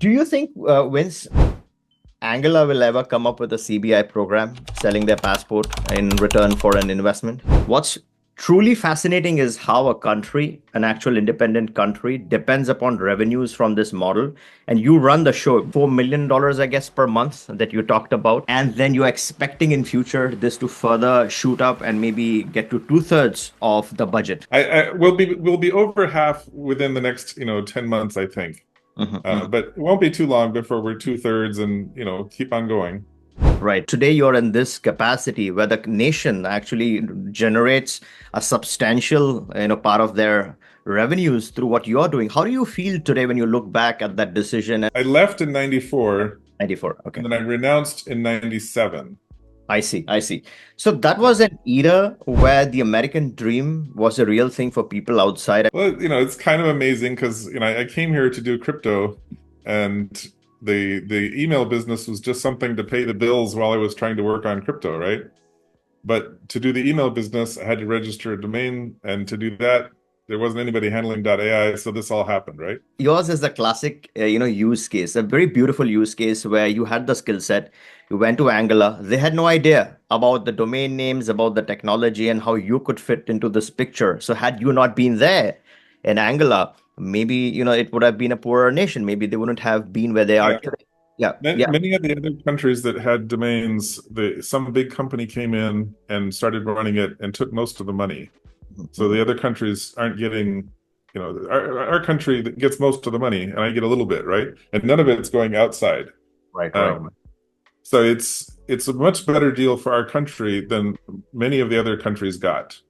Do you think when's Angola will ever come up with a CBI program selling their passport in return for an investment? What's truly fascinating is how a country, an actual independent country, depends upon revenues from this model. And you run the show, $4 million, I guess, per month that you talked about. And then you're expecting in future this to further shoot up and maybe get to two-thirds of the budget. I we'll be over half within the next 10 months, I think. Mhm, mhm. But it won't be too long before we're two-thirds and keep on going. Right. Today, you're in this capacity where the nation actually generates a substantial, part of their revenues through what you're doing. How do you feel today when you look back at that decision? I left in 94 94. and Okay. then I renounced in 97. I see. I see. So that was an era where the American dream was a real thing for people outside. Well, it's kind of amazing because I came here to do crypto, and the email business was just something to pay the bills while I was trying to work on crypto, right? But to do the email business, I had to register a domain, and to do that, there wasn't anybody handling .ai, so this all happened, right? Yours is the classic, use case, a very beautiful use case where you had the skill set, you went to Angular, they had no idea about the domain names, about the technology, and how you could fit into this picture. So had you not been there in Angular, maybe, it would have been a poorer nation. Maybe they wouldn't have been where they are Yeah. today. Yeah, Many, yeah. many of the other countries that had domains, some big company came in and started running it and took most of the money. So the other countries aren't getting, our country that gets most of the money, and I get a little bit, right? And none of it's going outside. Right, right. Um, so it's a much better deal for our country than many of the other countries got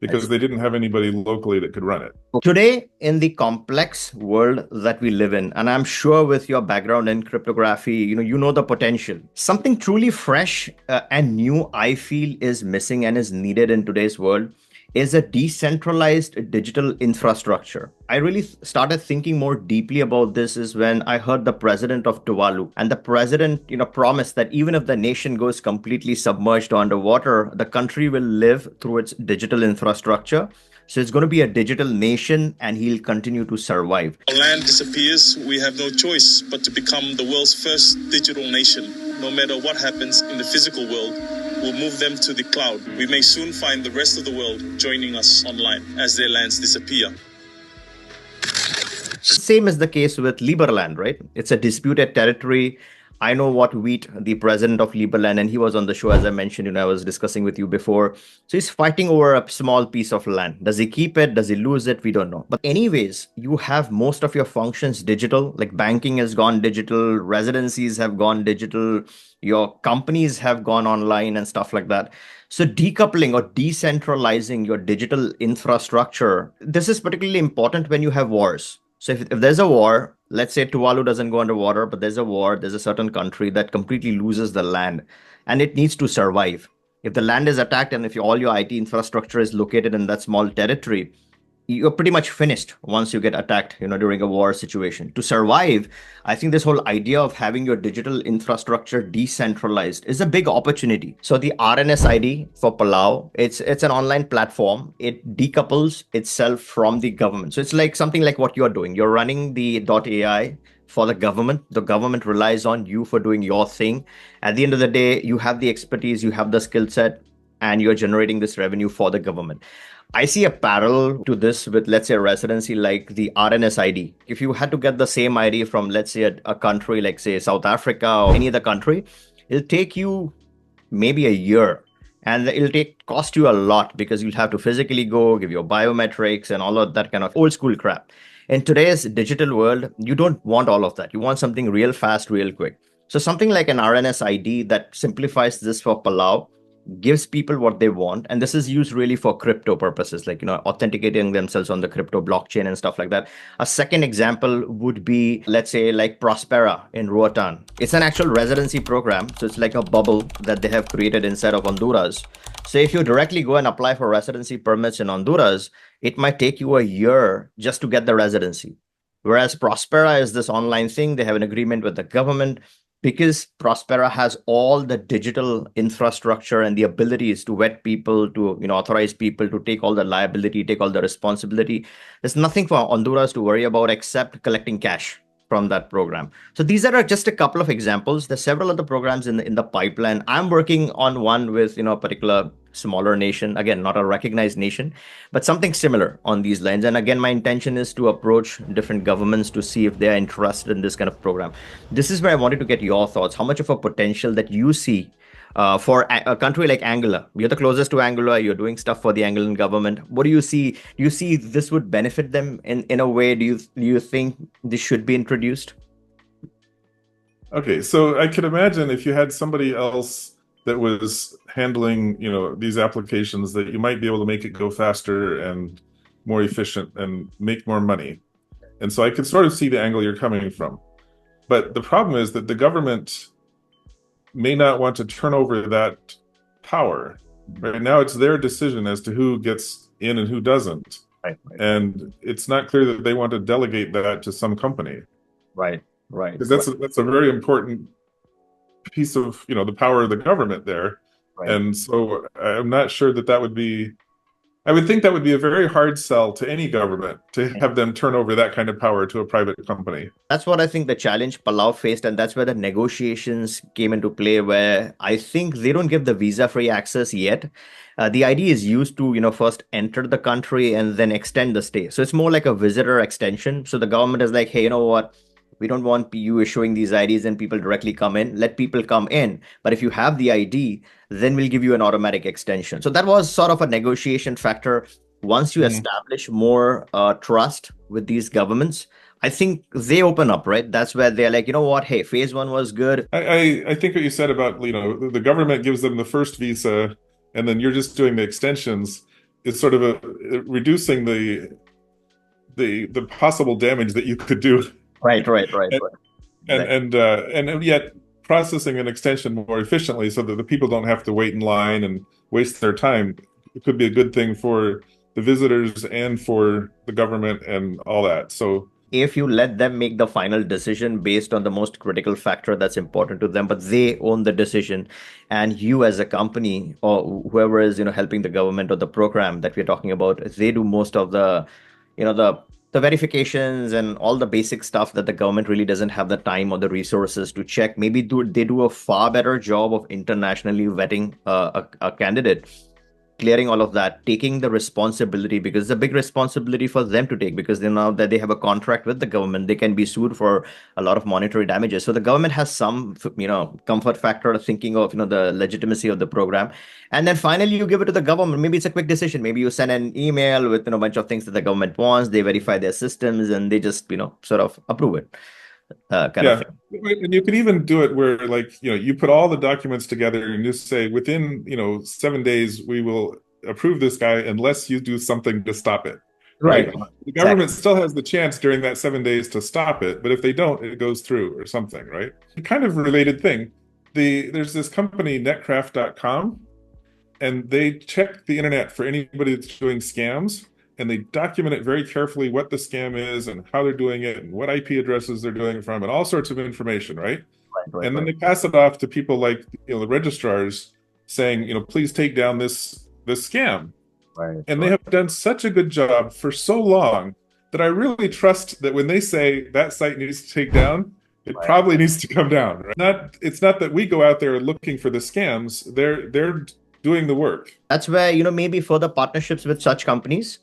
because they didn't have anybody locally that could run it. Today, in the complex world that we live in, and I'm sure with your background in cryptography, you know the potential. Something truly fresh and new, I feel, is missing and is needed in today's world is a decentralized digital infrastructure. I really started thinking more deeply about this is when I heard the president of Tuvalu, and the president, promised that even if the nation goes completely submerged or underwater, the country will live through its digital infrastructure. So it's going to be a digital nation and he'll continue to survive. Our land disappears, we have no choice but to become the world's first digital nation. No matter what happens in the physical world, we'll move them to the cloud. We may soon find the rest of the world joining us online as their lands disappear. Same is the case with Liberland, right? It's a disputed territory. I know what Wheat, the president of Liberland, and he was on the show, as I mentioned, I was discussing with you before. So he's fighting over a small piece of land. Does he keep it? Does he lose it? We don't know. But anyways, you have most of your functions digital, like banking has gone digital, residencies have gone digital, your companies have gone online and stuff like that. So decoupling or decentralizing your digital infrastructure, this is particularly important when you have wars. So if there's a war, let's say Tuvalu doesn't go underwater, but there's a war, there's a certain country that completely loses the land and it needs to survive. If the land is attacked and if all your IT infrastructure is located in that small territory, you're pretty much finished once you get attacked, during a war situation. To survive, I think this whole idea of having your digital infrastructure decentralized is a big opportunity. So the RNSID for Palau, it's an online platform. It decouples itself from the government. So it's like something like what you're doing. You're running the .ai for the government. The government relies on you for doing your thing. At the end of the day, you have the expertise, you have the skill set, and you're generating this revenue for the government. I see a parallel to this with, let's say, a residency like the RNSID. If you had to get the same ID from, let's say, a country like, say, South Africa or any other country, it'll take you maybe a year. And cost you a lot because you'll have to physically go, give your biometrics and all of that kind of old school crap. In today's digital world, you don't want all of that. You want something real fast, real quick. So something like an RNSID that simplifies this for Palau gives people what they want, and this is used really for crypto purposes, like authenticating themselves on the crypto blockchain and stuff like that. A second example would be, let's say, like Prospera in Roatan. It's an actual residency program, so it's like a bubble that they have created inside of Honduras. So if you directly go and apply for residency permits in Honduras, it might take you a year just to get the residency. Whereas Prospera is this online thing, they have an agreement with the government. Because Prospera has all the digital infrastructure and the abilities to vet people, to authorize people, to take all the liability, take all the responsibility. There's nothing for Honduras to worry about except collecting cash. from that program. So these are just a couple of examples. There's several other programs in the pipeline. I'm working on one with a particular smaller nation, again, not a recognized nation, but something similar on these lines. And again, my intention is to approach different governments to see if they are interested in this kind of program. This is where I wanted to get your thoughts. How much of a potential that you see for a country like Angola? You're the closest to Angola. You're doing stuff for the Angolan government. What do you see? Do you see this would benefit them in a way? Do you think this should be introduced? Okay, so I could imagine if you had somebody else that was handling, these applications, that you might be able to make it go faster and more efficient and make more money. And so I could sort of see the angle you're coming from. But the problem is that the government may not want to turn over that power. Right now, it's their decision as to who gets in and who doesn't. Right. And it's not clear that they want to delegate that to some company. Right. Because that's a very important piece of, the power of the government there. Right. And so I'm not sure that would be, I would think that would be a very hard sell to any government to have them turn over that kind of power to a private company. That's what I think the challenge Palau faced, and that's where the negotiations came into play, where I think they don't give the visa-free access yet. The ID is used to, first enter the country and then extend the stay. So it's more like a visitor extension. So the government is like, hey, you know what? We don't want you issuing these IDs and people directly come in. Let people come in. But if you have the ID, then we'll give you an automatic extension. So that was sort of a negotiation factor. Once you establish more trust with these governments, I think they open up, right? That's where they're like, you know what? Hey, phase one was good. I think what you said about, the government gives them the first visa and then you're just doing the extensions. It's sort of reducing the possible damage that you could do. Right. And yet processing an extension more efficiently so that the people don't have to wait in line and waste their time. It could be a good thing for the visitors and for the government and all that. So if you let them make the final decision based on the most critical factor that's important to them, but they own the decision, and you as a company or whoever is helping the government or the program that we're talking about, they do most of the the verifications and all the basic stuff that the government really doesn't have the time or the resources to check. Maybe they do a far better job of internationally vetting a candidate, clearing all of that, taking the responsibility, because it's a big responsibility for them to take, because now that they have a contract with the government, they can be sued for a lot of monetary damages. So the government has some, comfort factor of thinking of, the legitimacy of the program. And then finally, you give it to the government. Maybe it's a quick decision. Maybe you send an email with, a bunch of things that the government wants. They verify their systems and they just, sort of approve it. And you can even do it where, you put all the documents together and just say within 7 days we will approve this guy unless you do something to stop it. Right. The government still has the chance during that 7 days to stop it, but if they don't, it goes through or something, right? Kind of related thing. There's this company, netcraft.com, and they check the internet for anybody that's doing scams. And they document it very carefully, what the scam is and how they're doing it and what IP addresses they're doing it from and all sorts of information, right? And then they pass it off to people like the registrars saying, please take down this scam. And they have done such a good job for so long that I really trust that when they say that site needs to take down, it probably needs to come down. Right? It's not that we go out there looking for the scams. They're doing the work. That's where, maybe further partnerships with such companies.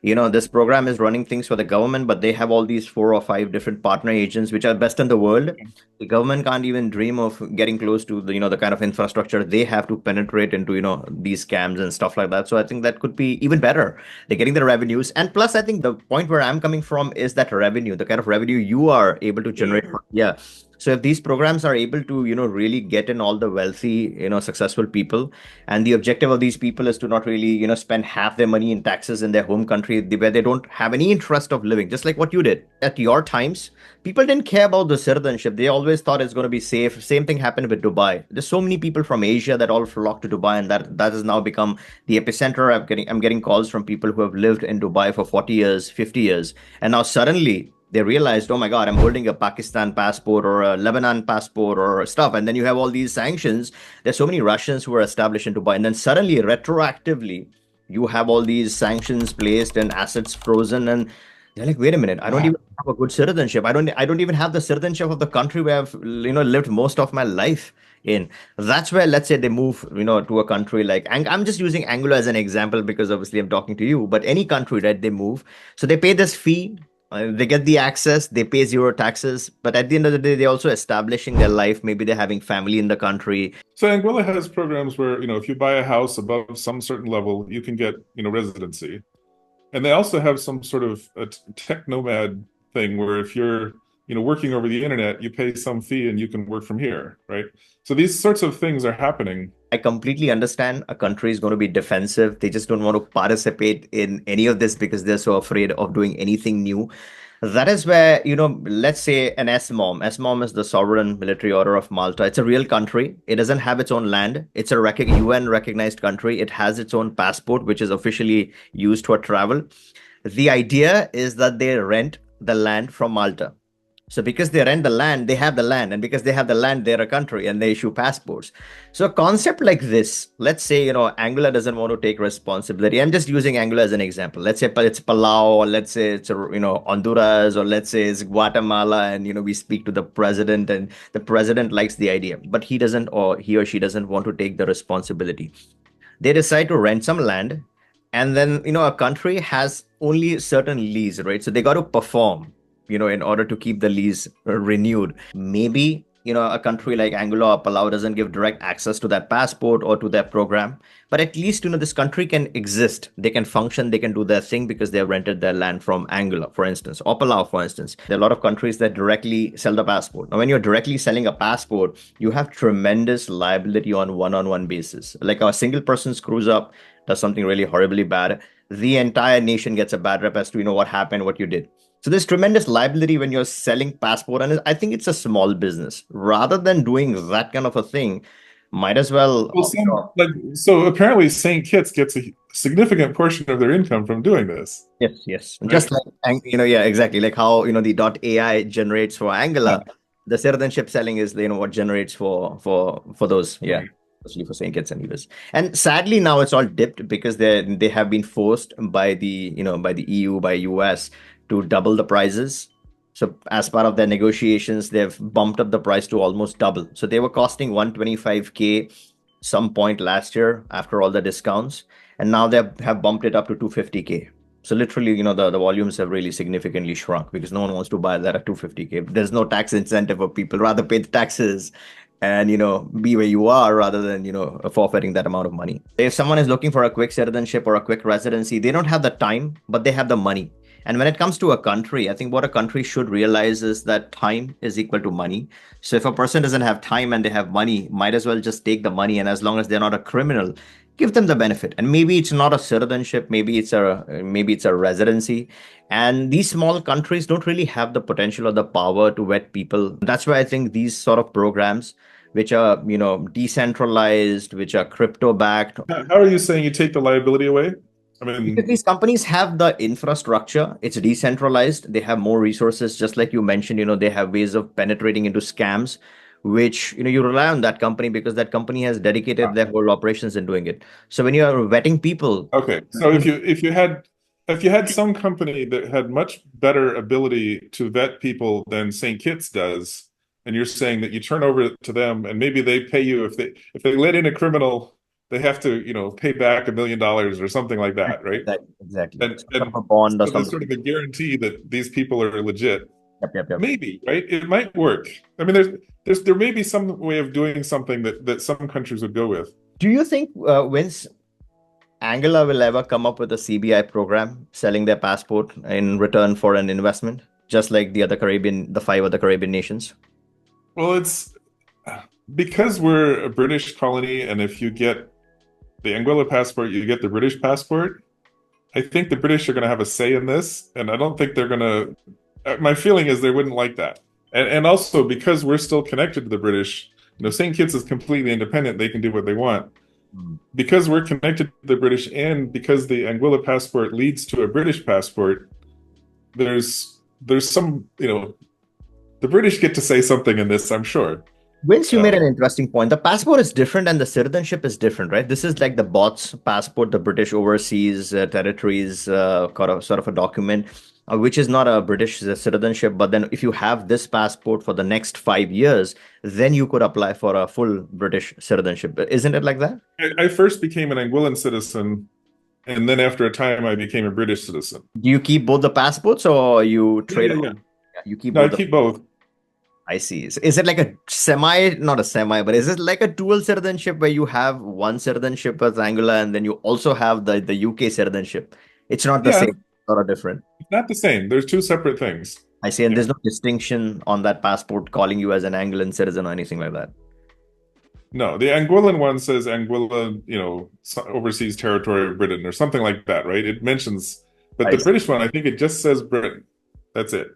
This program is running things for the government, but they have all these 4 or 5 different partner agents, which are best in the world. The government can't even dream of getting close to the kind of infrastructure they have to penetrate into, these scams and stuff like that. So I think that could be even better. They're getting the revenues. And plus, I think the point where I'm coming from is that revenue, the kind of revenue you are able to generate. Yeah. So if these programs are able to, really get in all the wealthy, successful people, and the objective of these people is to not really, spend half their money in taxes in their home country where they don't have any interest of living, just like what you did. At your times, people didn't care about the citizenship. They always thought it's going to be safe. Same thing happened with Dubai. There's so many people from Asia that all flock to Dubai, and that has now become the epicenter. I'm getting calls from people who have lived in Dubai for 40 years, 50 years, and now suddenly they realized, oh my God, I'm holding a Pakistan passport or a Lebanon passport or stuff. And then you have all these sanctions. There's so many Russians who are established in Dubai. And then suddenly, retroactively, you have all these sanctions placed and assets frozen. And They're like, wait a minute, I don't Wow. even have a good citizenship. I don't even have the citizenship of the country where I've, lived most of my life in. That's where, let's say, they move, to a country like, I'm just using Angola as an example because obviously I'm talking to you, but any country, right, they move. So they pay this fee, they get the access, they pay zero taxes, but at the end of the day, they're also establishing their life. Maybe they're having family in the country. So Anguilla has programs where, if you buy a house above some certain level, you can get, residency. And they also have some sort of a tech nomad thing where if you're, working over the internet, you pay some fee and you can work from here, right? So these sorts of things are happening. I completely understand a country is going to be defensive. They just don't want to participate in any of this because they're so afraid of doing anything new. That is where, let's say an SMOM. SMOM is the Sovereign Military Order of Malta. It's a real country. It doesn't have its own land. It's a UN recognized country. It has its own passport, which is officially used for travel. The idea is that they rent the land from Malta. So because they rent the land, they have the land, and because they have the land, they're a country and they issue passports. So a concept like this, let's say, Angola doesn't want to take responsibility. I'm just using Angola as an example. Let's say it's Palau, or let's say it's, Honduras, or let's say it's Guatemala, and, we speak to the president and the president likes the idea, but he doesn't, or he or she doesn't want to take the responsibility. They decide to rent some land, and then, a country has only certain lease, right? So they got to perform, in order to keep the lease renewed. Maybe, a country like Angola or Palau doesn't give direct access to that passport or to their program, but at least, this country can exist. They can function, they can do their thing because they have rented their land from Angola, for instance, or Palau, for instance. There are a lot of countries that directly sell the passport. Now, when you're directly selling a passport, you have tremendous liability on one-on-one basis. Like a single person screws up, does something really horribly bad, the entire nation gets a bad rep as to, what happened, what you did. So there's tremendous liability when you're selling passport, and I think it's a small business. Rather than doing that kind of a thing, might as well. Well, so apparently St. Kitts gets a significant portion of their income from doing this. Yes, yes. Right? Just like, yeah, exactly. Like how, the .ai generates for Yeah. Angular, the citizenship selling is, what generates for those, yeah, Right. especially for St. Kitts and Nevis. And sadly, now it's all dipped because they have been forced by the EU, by US to double the prices. So as part of their negotiations, they've bumped up the price to almost double. So they were costing 125K some point last year after all the discounts, and now they have bumped it up to 250K. So literally, the volumes have really significantly shrunk because no one wants to buy that at 250K. There's no tax incentive for people, rather pay the taxes and, be where you are rather than, forfeiting that amount of money. If someone is looking for a quick citizenship or a quick residency, they don't have the time, but they have the money. And when it comes to a country, I think what a country should realize is that time is equal to money. So if a person doesn't have time and they have money, might as well just take the money. And as long as they're not a criminal, give them the benefit. And maybe it's not a citizenship, maybe it's a residency. And these small countries don't really have the potential or the power to vet people. That's why I think these sort of programs, which are, decentralized, which are crypto backed. How are you saying you take the liability away? I mean, Because these companies have the infrastructure, it's decentralized, they have more resources, just like you mentioned, they have ways of penetrating into scams, which, you rely on that company because that company has dedicated their whole operations in doing it. So when you are vetting people, okay. So if you had some company that had much better ability to vet people than St. Kitts does, and you're saying that you turn over to them and maybe they pay you if they let in a criminal, they have to, pay back $1 million or something like that, right? exactly. And Some sort of a bond or so there's something. sort of a guarantee that these people are legit. Yep. Maybe, right? It might work. I mean, there may be some way of doing something that some countries would go with. Do you think when's Angola will ever come up with a CBI program selling their passport in return for an investment, just like the 5 other Caribbean nations? Well, it's because we're a British colony, and if you get the Anguilla passport, you get the British passport. I think the British are going to have a say in this, and I don't think they're going to. My feeling is they wouldn't like that, and also because we're still connected to the British. St. Kitts is completely independent; they can do what they want. Because we're connected to the British, and because the Anguilla passport leads to a British passport, there's some the British get to say something in this, I'm sure. Vince, you made an interesting point. The passport is different and the citizenship is different, right? This is like the BOTS passport, the British Overseas Territories sort of a document. which is not a British citizenship. But then, if you have this passport for the next 5 years, then you could apply for a full British citizenship. Isn't it like that? I first became an Anguillan citizen, and then after a time, I became a British citizen. Do you keep both the passports or you Yeah, trade? yeah, yeah. Yeah, you keep No, I both keep both. I see. Is it like a semi, not a semi, but is it like a dual citizenship where you have one citizenship as Angola and then you also have the UK citizenship? It's not the Yeah, same or different. it's not the same. There's two separate things. I see. And Yeah. there's no distinction on that passport calling you as an Angolan citizen or anything like that. No, the Anguillan one says Anguilla, overseas territory of Britain or something like that, right? It mentions, but I the see. British one, I think it just says Britain. That's it.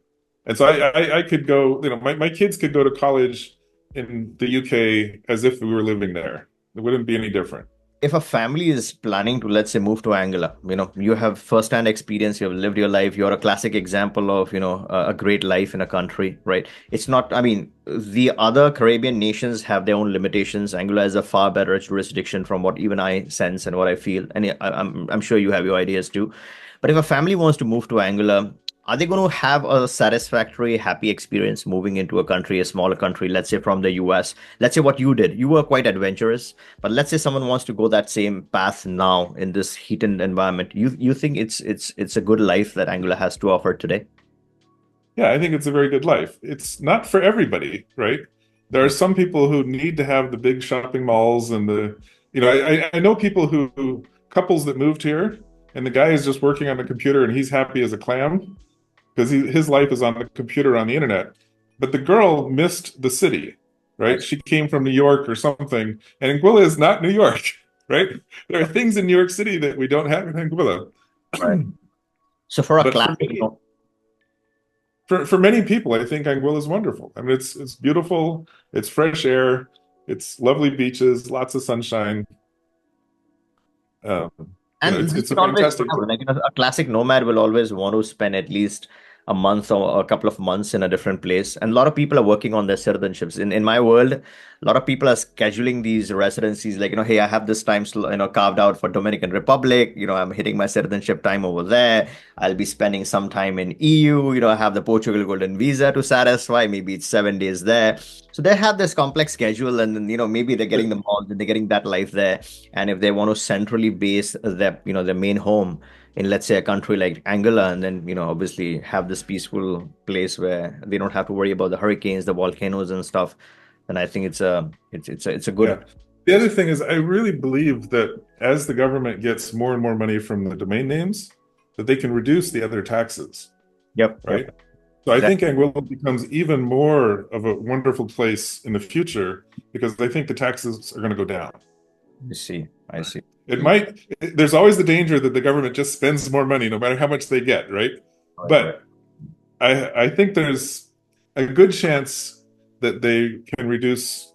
And so I could go, my kids could go to college in the UK as if we were living there. It wouldn't be any different. If a family is planning to, let's say, move to Angola, you have first-hand experience, you have lived your life, you're a classic example of, a great life in a country, right? It's not, I mean, the other Caribbean nations have their own limitations. Angola is a far better jurisdiction from what even I sense and what I feel. And I'm sure you have your ideas too. But if a family wants to move to Angola, are they going to have a satisfactory, happy experience moving into a country, a smaller country, let's say from the US? Let's say what you did. You were quite adventurous, but let's say someone wants to go that same path now in this heated environment. You think it's a good life that Angola has to offer today? Yeah, I think it's a very good life. It's not for everybody, right? There are some people who need to have the big shopping malls and I know people couples that moved here and the guy is just working on the computer and he's happy as a clam because his life is on the computer on the internet. But the girl missed the city, right? She came from New York or something, and Anguilla is not New York, right? There are things in New York City that we don't have in Anguilla. Right. So for a But class, for many people, I think Anguilla is wonderful. I mean, it's beautiful, it's fresh air, it's lovely beaches, lots of sunshine. Um, and it's you a can always fantastic. travel. Like, a classic nomad will always want to spend at least a month or a couple of months in a different place. And a lot of people are working on their citizenships. In my world, a lot of people are scheduling these residencies. Like, hey, I have this time, carved out for Dominican Republic. I'm hitting my citizenship time over there. I'll be spending some time in EU. I have the Portugal Golden Visa to satisfy. Maybe it's 7 days there. So they have this complex schedule, and then maybe they're getting the malls and they're getting that life there. And if they want to centrally base their main home in, let's say, a country like Angola, and then obviously have this peaceful place where they don't have to worry about the hurricanes, the volcanoes and stuff, then I think it's a good. Yeah. The other thing is, I really believe that as the government gets more and more money from the domain names, that they can reduce the other taxes. Yep. Right. Yep. So I think Anguilla becomes even more of a wonderful place in the future because I think the taxes are going to go down. I see. There's always the danger that the government just spends more money no matter how much they get, right? But I think there's a good chance that they can reduce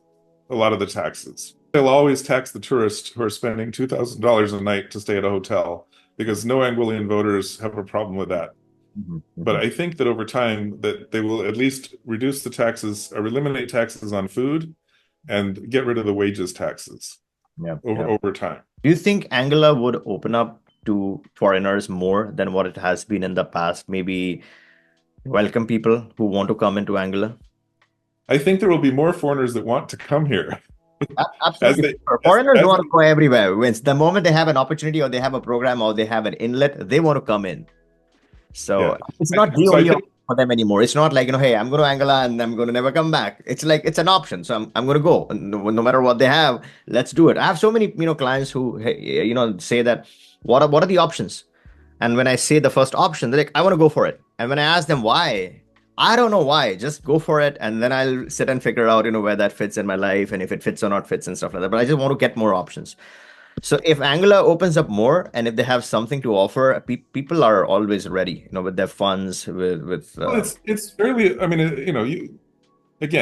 a lot of the taxes. They'll always tax the tourists who are spending $2,000 a night to stay at a hotel because no Anguillian voters have a problem with that. But I think that over time that they will at least reduce the taxes or eliminate taxes on food and get rid of the wages taxes over time. Do you think Angola would open up to foreigners more than what it has been in the past? Maybe welcome people who want to come into Angola? I think there will be more foreigners that want to come here. Absolutely. Foreigners want to go everywhere. The moment they have an opportunity or they have a program or they have an inlet, they want to come in. So it's not the only option for them anymore. It's not like, hey, I'm going to Angola and I'm going to never come back. It's like, it's an option. So I'm going to go. No matter what they have, let's do it. I have so many, clients who, say that, what are the options? And when I say the first option, they're like, I want to go for it. And when I ask them why, I don't know why, just go for it. And then I'll sit and figure out, where that fits in my life and if it fits or not fits and stuff like that. But I just want to get more options. So if Angola opens up more and if they have something to offer, people are always ready, with their funds, with. Well, it's fairly. I mean,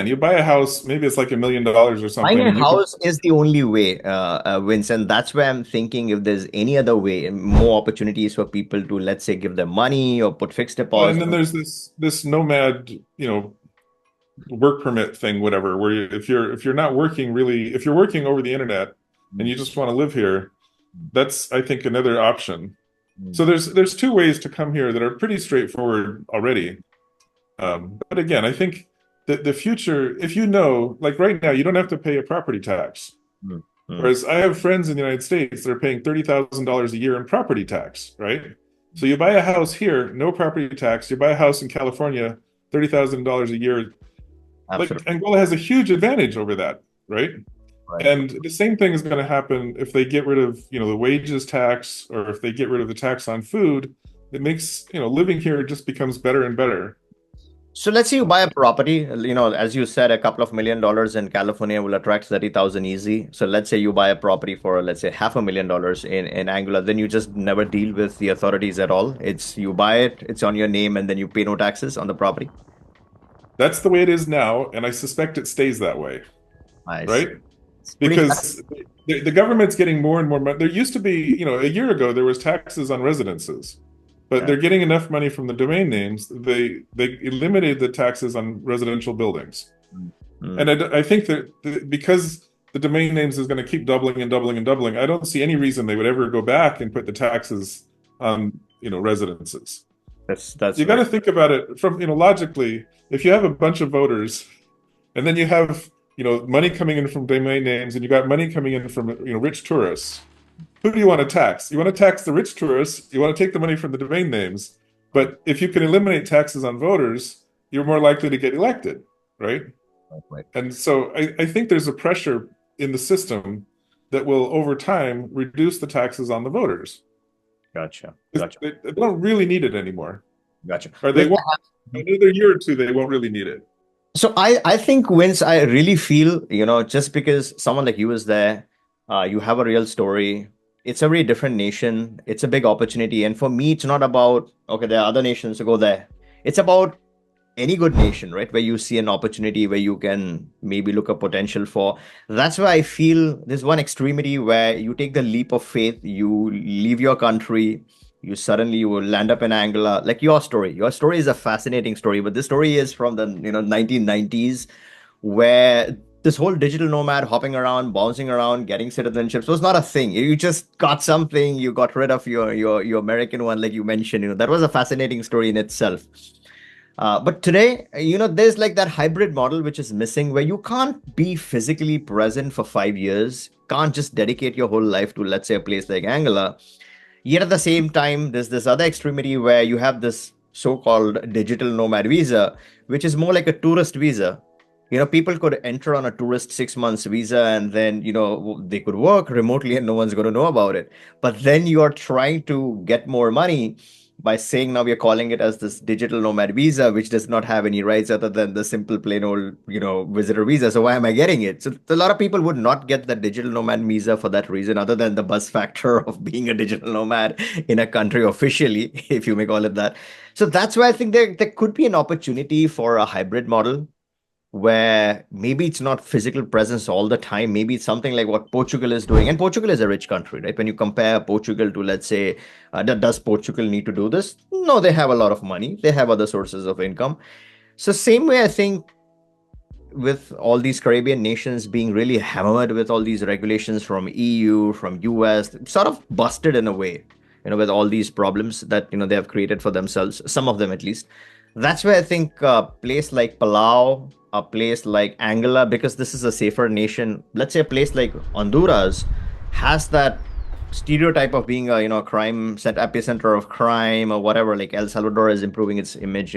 you buy a house, maybe it's like $1 million or something. Buying a house is the only way, Vincent. That's why I'm thinking if there's any other way, more opportunities for people to, let's say, give them money or put fixed deposits. And then there's this nomad, work permit thing, whatever, where if you're not working really, if you're working over the internet and you just want to live here, that's, I think, another option. So there's two ways to come here that are pretty straightforward already. But again, I think that the future, if you know, like right now, you don't have to pay a property tax. Mm. Mm. Whereas I have friends in the United States that are paying $30,000 a year in property tax, right? So you buy a house here, no property tax. You buy a house in California, $30,000 a year. Like Absolutely. Angola has a huge advantage over that, right? Right. And the same thing is going to happen if they get rid of, the wages tax, or if they get rid of the tax on food. It makes, living here just becomes better and better. So let's say you buy a property, as you said, a couple of $1 million in California will attract 30,000 easy. So let's say you buy a property for, let's say, $500,000 in Anguilla, then you just never deal with the authorities at all. It's you buy it, it's on your name, and then you pay no taxes on the property. That's the way it is now, and I suspect it stays that way, I see. right? It's pretty Because the government's getting more and more money. There used to be, a year ago, there was taxes on residences, but Yeah. they're getting enough money from the domain names. They eliminated the taxes on residential buildings. Mm. And I think that because the domain names is going to keep doubling and doubling and doubling, I don't see any reason they would ever go back and put the taxes on, residences. That's You got to think about it from, logically. If you have a bunch of voters, and then you have, money coming in from domain names, and you got money coming in from, rich tourists, who do you want to tax? You want to tax the rich tourists. You want to take the money from the domain names. But if you can eliminate taxes on voters, you're more likely to get elected, right? right. And so I think there's a pressure in the system that will, over time, reduce the taxes on the voters. Gotcha. They don't really need it anymore. Gotcha. Or they won't. Another year or two, they won't really need it. So I think, Vince, I really feel, just because someone like you is there, you have a real story. It's a very different nation. It's a big opportunity. And for me, it's not about, okay, there are other nations to go there. It's about any good nation, right? Where you see an opportunity where you can maybe look at potential for. That's why I feel there's one extremity where you take the leap of faith, you leave your country, you will land up in Angola. Like your story. Your story is a fascinating story, but this story is from the 1990s, where this whole digital nomad hopping around, bouncing around, getting citizenships was not a thing. You just got something, you got rid of your American one, like you mentioned. That was a fascinating story in itself. But today, there's like that hybrid model which is missing, where you can't be physically present for 5 years, can't just dedicate your whole life to, let's say, a place like Angola. Yet at the same time, there's this other extremity where you have this so-called digital nomad visa, which is more like a tourist visa. People could enter on a tourist 6 months visa, and then, they could work remotely and no one's going to know about it. But then you are trying to get more money by saying now we are calling it as this digital nomad visa, which does not have any rights other than the simple plain old, visitor visa. So why am I getting it? So a lot of people would not get the digital nomad visa for that reason, other than the buzz factor of being a digital nomad in a country officially, if you may call it that. So that's why I think there could be an opportunity for a hybrid model, where maybe it's not physical presence all the time. Maybe it's something like what Portugal is doing. And Portugal is a rich country, right? When you compare Portugal to, let's say, does Portugal need to do this? No, they have a lot of money. They have other sources of income. So same way, I think, with all these Caribbean nations being really hammered with all these regulations from EU, from US, sort of busted in a way, with all these problems that, they have created for themselves, some of them at least. That's where I think a place like Palau, a place like Angola, because this is a safer nation, let's say a place like Honduras has that stereotype of being a, crime epicenter of crime or whatever. Like El Salvador is improving its image,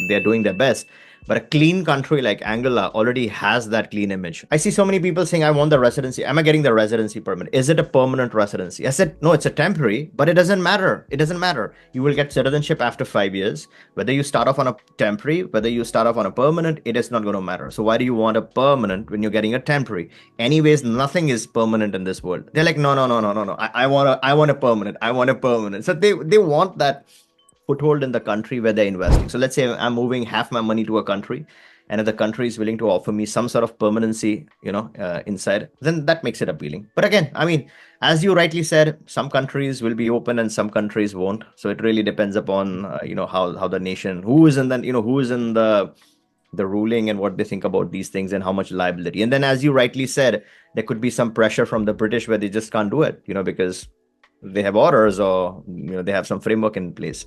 they're doing their best. But a clean country like Angola already has that clean image. I see so many people saying, I want the residency. Am I getting the residency permit? Is it a permanent residency? I said, no, it's a temporary, but it doesn't matter. It doesn't matter. You will get citizenship after 5 years. Whether you start off on a temporary, whether you start off on a permanent, it is not going to matter. So why do you want a permanent when you're getting a temporary? Anyways, nothing is permanent in this world. They're like, no. I want a permanent. I want a permanent. So they want that foothold in the country where they're investing. So let's say I'm moving half my money to a country, and if the country is willing to offer me some sort of permanency, inside, then that makes it appealing. But again, I mean, as you rightly said, some countries will be open and some countries won't. So it really depends upon, how the nation, who is in the ruling and what they think about these things and how much liability. And then, as you rightly said, there could be some pressure from the British where they just can't do it, because they have orders or they have some framework in place.